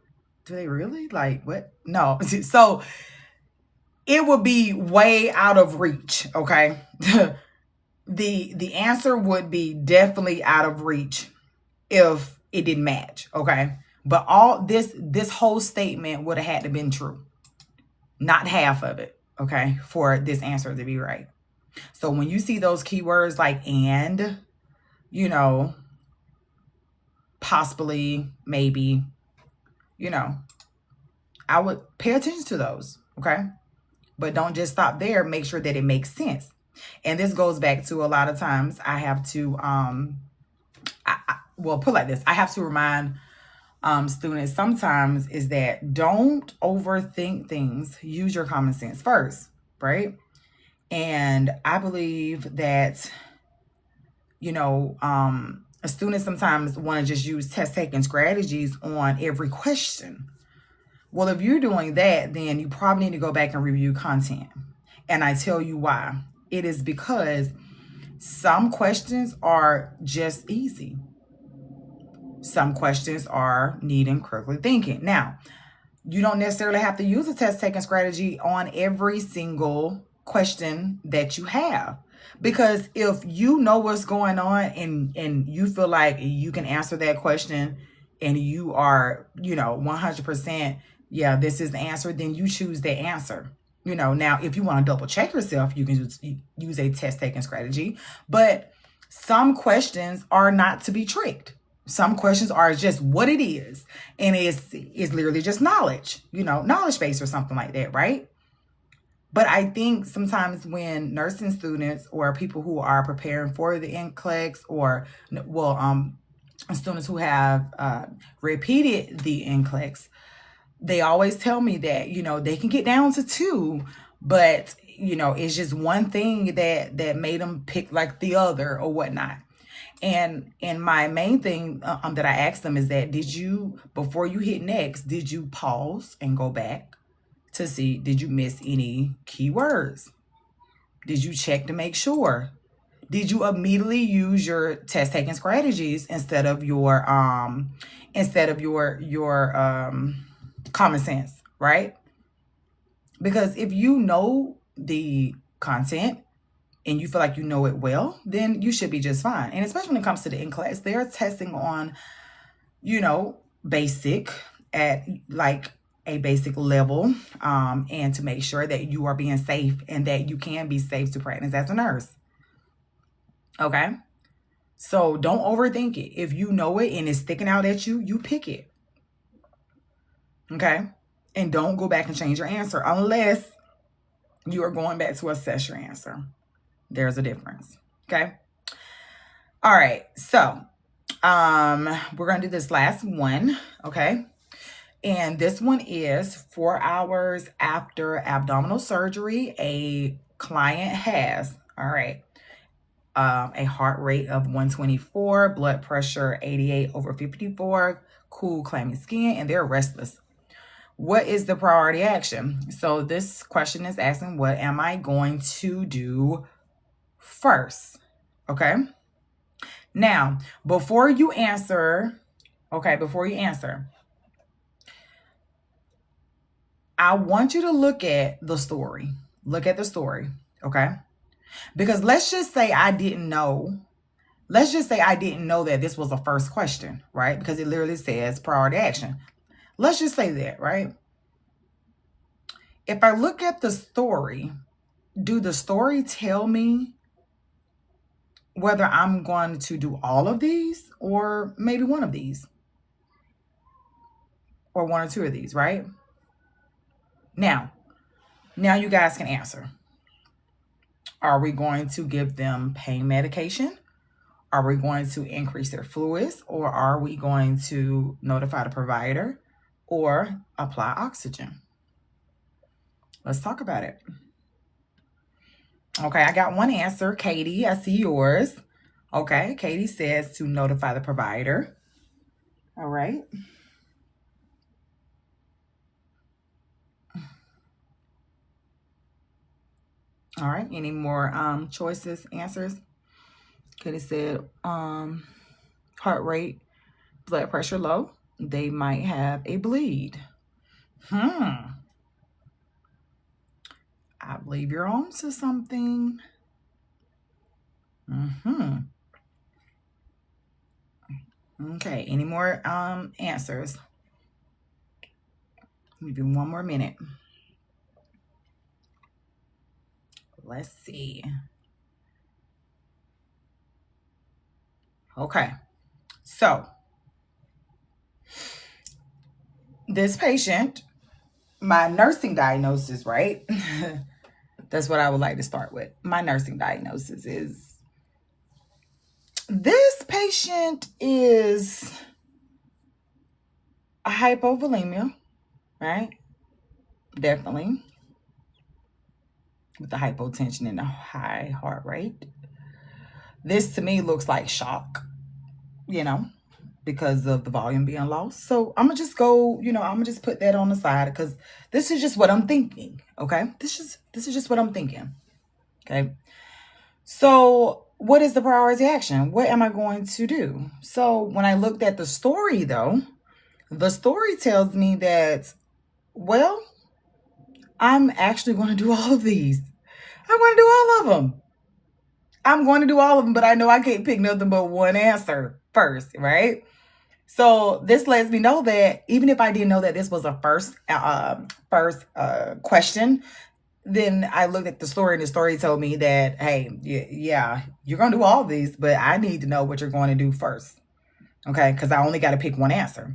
really? Like, what? No. So it would be way out of reach, okay? The answer would be definitely out of reach if it didn't match, okay? But all this whole statement would have had to been true. Not half of it, okay, for this answer to be right. So when you see those keywords like "and," possibly, maybe, I would pay attention to those, okay? But don't just stop there. Make sure that it makes sense. And this goes back to a lot of times I have to, put like this. I have to remind students sometimes is that don't overthink things. Use your common sense first, right? And I believe that, students sometimes want to just use test taking strategies on every question. Well, if you're doing that, then you probably need to go back and review content. And I tell you why. It is because some questions are just easy. Some questions are needing critical thinking. Now, you don't necessarily have to use a test taking strategy on every single question that you have. Because if you know what's going on and you feel like you can answer that question and you are, 100%, yeah, this is the answer, then you choose the answer. Now, if you want to double check yourself, you can use a test taking strategy. But some questions are not to be tricked. Some questions are just what it is. And it's literally just knowledge, knowledge base or something like that, right? But I think sometimes when nursing students or people who are preparing for the Nclex or, students who have repeated the Nclex, they always tell me that, they can get down to 2, but, it's just one thing that made them pick like the other or whatnot. And my main thing that I asked them is that before you hit next, did you pause and go back to see, did you miss any keywords? Did you check to make sure? Did you immediately use your test taking strategies instead of your common sense, right? Because if you know the content and you feel like you know it well, then you should be just fine. And especially when it comes to the Nclex, they're testing on, basic at like a basic level, and to make sure that you are being safe and that you can be safe to practice as a nurse. Okay. So don't overthink it. If you know it and it's sticking out at you, you pick it. Okay. And don't go back and change your answer unless you are going back to assess your answer. There's a difference. Okay. All right. So we're going to do this last one. Okay. And this one is 4 hours after abdominal surgery. A client has, all right, a heart rate of 124, blood pressure 88/54, cool, clammy skin, and they're restless. What is the priority action? So this question is asking, what am I going to do first? Okay. Now, before you answer, I want you to look at the story. Look at the story, okay? Because let's just say I didn't know. Let's just say I didn't know that this was a first question, right? Because it literally says priority action. Let's just say that, right? If I look at the story, do the story tell me whether I'm going to do all of these or maybe one of these? Or one or two of these, right? Now you guys can answer. Are we going to give them pain medication? Are we going to increase their fluids? Or are we going to notify the provider or apply oxygen? Let's talk about it. Okay, I got one answer. Katie, I see yours. Okay, Katie says to notify the provider. All right. All right, any more choices, answers? Katie said heart rate, blood pressure low. They might have a bleed. I believe you're on to something. Okay, any more answers? Maybe one more minute. Let's see. Okay, so this patient, my nursing diagnosis, right? That's what I would like to start with. My nursing diagnosis is this patient is a hypovolemia, right? Definitely. With the hypotension and the high heart rate. This to me looks like shock, because of the volume being lost. So I'm gonna just go, I'm gonna just put that on the side because this is just what I'm thinking. Okay. This is just what I'm thinking. Okay. So what is the priority action? What am I going to do? So when I looked at the story though, the story tells me that, well, I'm actually going to do all of these. I'm going to do all of them. I'm going to do all of them, but I know I can't pick nothing but one answer first, right? So this lets me know that even if I didn't know that this was a first question, then I looked at the story and the story told me that, hey, yeah, you're going to do all of these, but I need to know what you're going to do first. Okay, because I only got to pick one answer.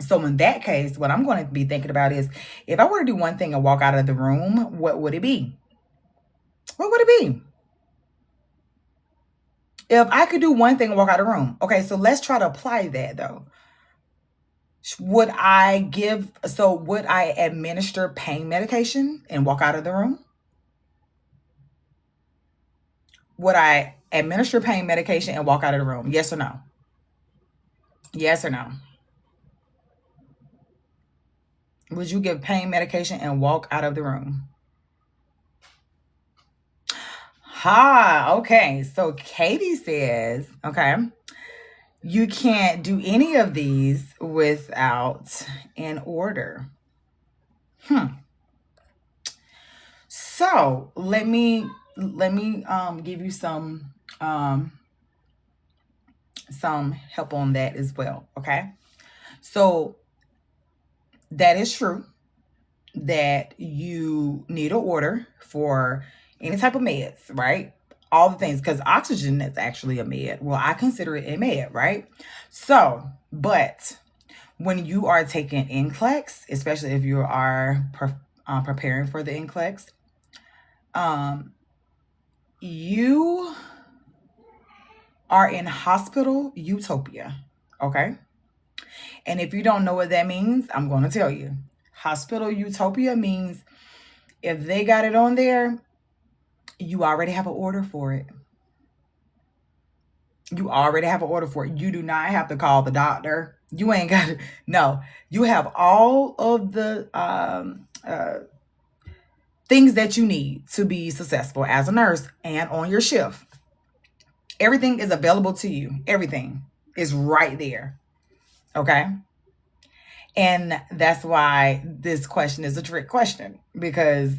So in that case, what I'm going to be thinking about is if I were to do one thing and walk out of the room, what would it be? What would it be? If I could do one thing and walk out of the room. Okay, so let's try to apply that though. Would I administer pain medication and walk out of the room? Would I administer pain medication and walk out of the room? Yes or no? Yes or no? Would you give pain medication and walk out of the room? Aha. Okay. So Katie says, okay, you can't do any of these without an order. So let me give you some help on that as well. Okay. So that is true that you need an order for any type of meds, right? All the things, because oxygen is actually a med. Well, I consider it a med, right? So, but when you are taking Nclex, especially if you are preparing for the Nclex, you are in hospital utopia, okay? And if you don't know what that means, I'm going to tell you. Hospital utopia means if they got it on there, you already have an order for it. You already have an order for it. You do not have to call the doctor. You ain't got to. No, you have all of the things that you need to be successful as a nurse and on your shift. Everything is available to you. Everything is right there. Okay. And that's why this question is a trick question, because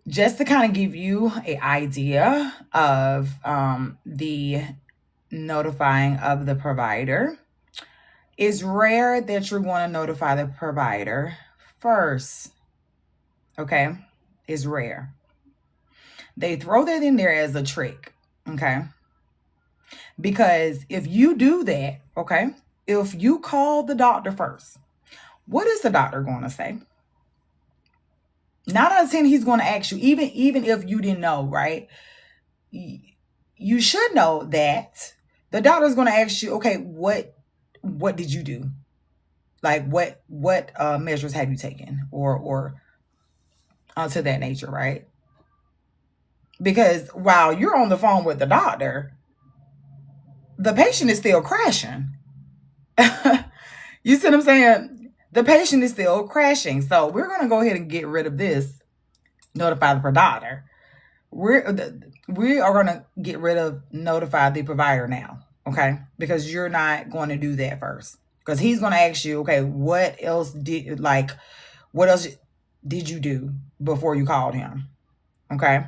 just to kind of give you an idea of the notifying of the provider, it's rare that you're going to notify the provider first. Okay. It's rare. They throw that in there as a trick. Okay. Because if you do that, okay, if you call the doctor first, what is the doctor going to say? 9 out of 10, he's going to ask you, even if you didn't know, right? You should know that the doctor's going to ask you, okay, what did you do? Like what measures have you taken, or to that nature, right? Because while you're on the phone with the doctor, the patient is still crashing. You see what I'm saying? The patient is still crashing. So we're going to go ahead and get rid of this. Notify the provider. We are going to get rid of notify the provider now. Okay. Because you're not going to do that first. Because he's going to ask you, okay, what else did you do before you called him? Okay.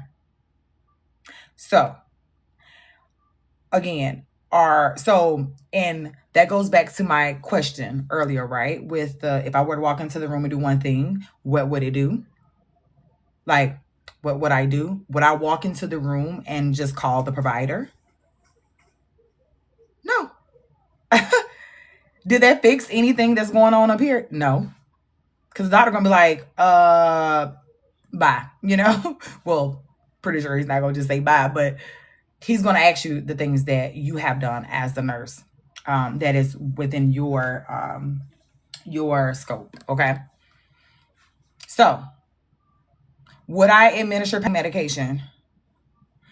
So again, and that goes back to my question earlier, right? With if I were to walk into the room and do one thing, what would it do? Like, what would I do? Would I walk into the room and just call the provider? No. Did that fix anything that's going on up here? No. Because the doctor gonna be like, bye. Well, pretty sure he's not gonna just say bye, but he's going to ask you the things that you have done as the nurse, that is within your scope. Okay. So would I administer pain medication?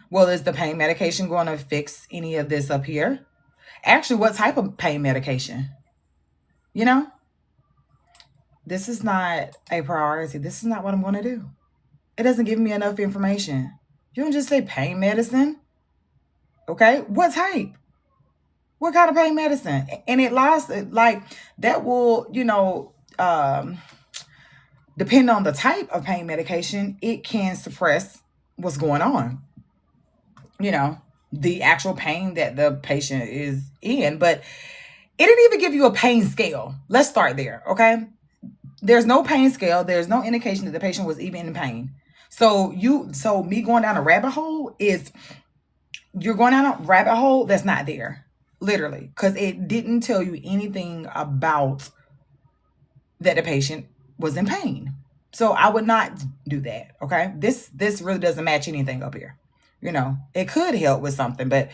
Well, is the pain medication going to fix any of this up here? Actually, what type of pain medication? This is not a priority. This is not what I'm going to do. It doesn't give me enough information. You don't just say pain medicine. Okay, what type? What kind of pain medicine? And it lasts, like, that will, depend on the type of pain medication, it can suppress what's going on. The actual pain that the patient is in. But it didn't even give you a pain scale. Let's start there, okay? There's no pain scale. There's no indication that the patient was even in pain. So me going down a rabbit hole is... You're going down a rabbit hole that's not there, literally, because it didn't tell you anything about that the patient was in pain. So I would not do that. Okay. This really doesn't match anything up here. It could help with something, but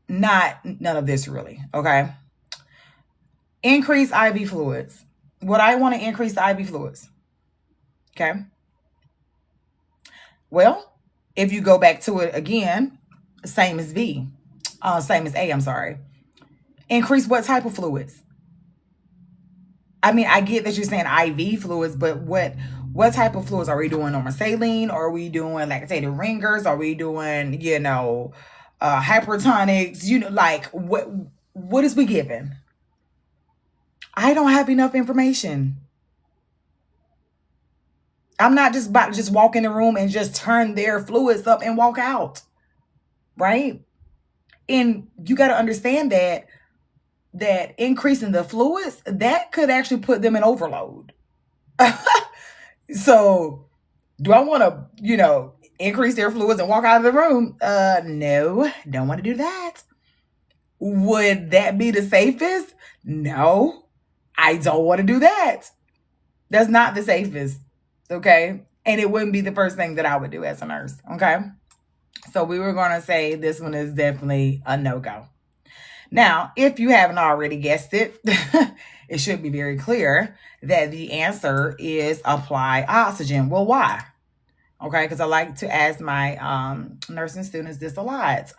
none of this really. Okay. Increase IV fluids. Would I want to increase the IV fluids? Okay. Well, if you go back to it again, same as A, I'm sorry. Increase what type of fluids? I mean, I get that you're saying IV fluids, but what type of fluids are we doing? Normal saline? Or are we doing lactated ringers? Are we doing, hypertonics? Like what is we giving? I don't have enough information. I'm not just about to just walk in the room and just turn their fluids up and walk out, right? And you got to understand that increasing the fluids, that could actually put them in overload. So do I want to, increase their fluids and walk out of the room? No, don't want to do that. Would that be the safest? No, I don't want to do that. That's not the safest. Okay. And it wouldn't be the first thing that I would do as a nurse. Okay. So we were going to say this one is definitely a no-go. Now, if you haven't already guessed it, it should be very clear that the answer is apply oxygen. Well, why? Okay, because I like to ask my nursing students this a lot,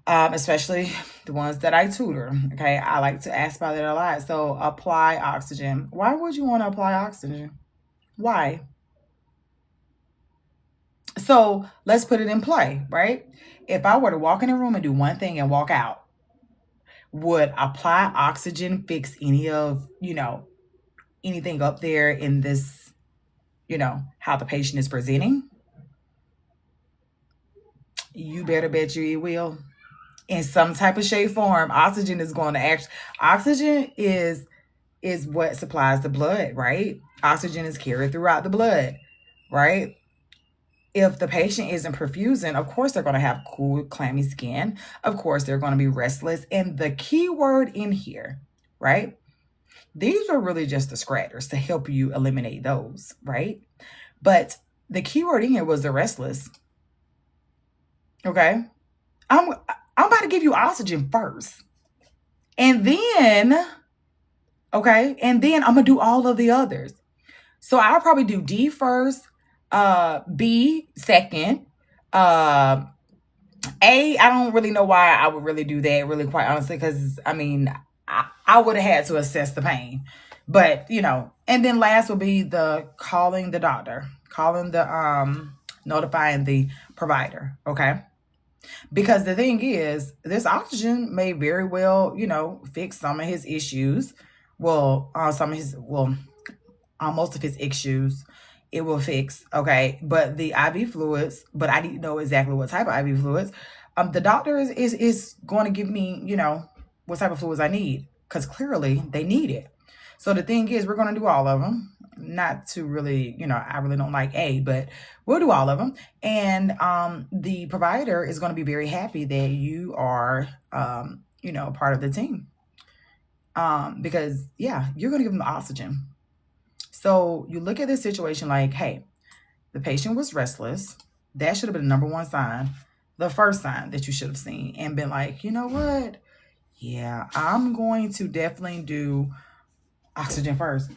especially the ones that I tutor. Okay, I like to ask about that a lot. So apply oxygen. Why would you want to apply oxygen? Why? So let's put it in play, right? If I were to walk in a room and do one thing and walk out, would apply oxygen fix any of, anything up there in this, how the patient is presenting? You better bet you it will. In some type of shape form, oxygen is going to oxygen is what supplies the blood, right? Oxygen is carried throughout the blood, right? If the patient isn't perfusing, of course they're going to have cool, clammy skin. Of course they're going to be restless. And the key word in here, right? These are really just the scratters to help you eliminate those, right? But the key word in here was the restless. Okay? I'm about to give you oxygen first. And then, okay, and then I'm going to do all of the others. So I'll probably do D first, B second, A, I don't really know why I would really do that, really, quite honestly, because I mean, I would have had to assess the pain. But, and then last would be the calling the doctor, notifying the provider, okay? Because the thing is, this oxygen may very well, fix some of his issues. Well, most of his issues it will fix, okay? But the IV fluids, but I didn't know exactly what type of IV fluids. The doctor is going to give me, what type of fluids I need, because clearly they need it. So the thing is, we're going to do all of them. Not to really, I really don't like A, but we'll do all of them. And the provider is going to be very happy that you are, part of the team. Because, yeah, you're going to give them the oxygen. So you look at this situation like, hey, the patient was restless. That should have been the number one sign, the first sign that you should have seen, and been like, you know what? Yeah, I'm going to definitely do oxygen first.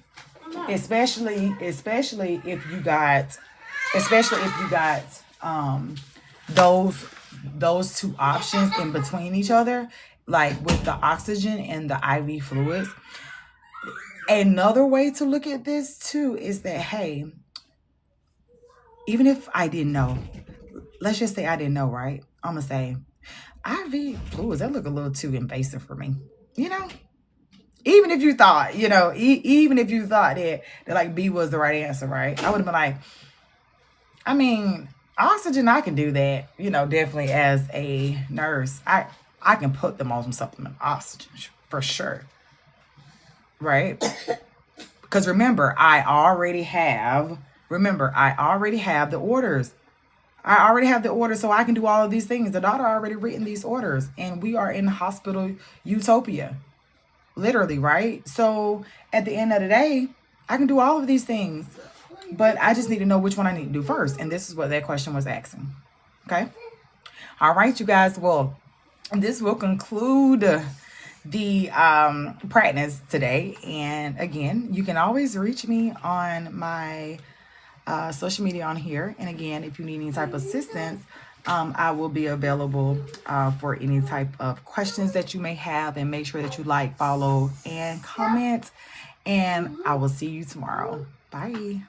Especially if you got those two options in between each other, like with the oxygen and the IV fluids. Another way to look at this too is that, hey, even if I didn't know, let's just say I didn't know, right? I'm gonna say IV fluids, that look a little too invasive for me, even if you thought, even if you thought that like B was the right answer, right? I would have been like, I mean, oxygen, I can do that, definitely as a nurse. I can put them on some supplement oxygen for sure. Right? Because remember, I already have the orders. I already have the orders, so I can do all of these things. The doctor already written these orders, and we are in hospital utopia. Literally, right? So at the end of the day, I can do all of these things, but I just need to know which one I need to do first. And this is what that question was asking. Okay? All right, you guys. Well, this will conclude the practice today. And again, you can always reach me on my social media on here. And again, if you need any type of assistance, I will be available for any type of questions that you may have. And make sure that you like, follow, and comment. And I will see you tomorrow. Bye.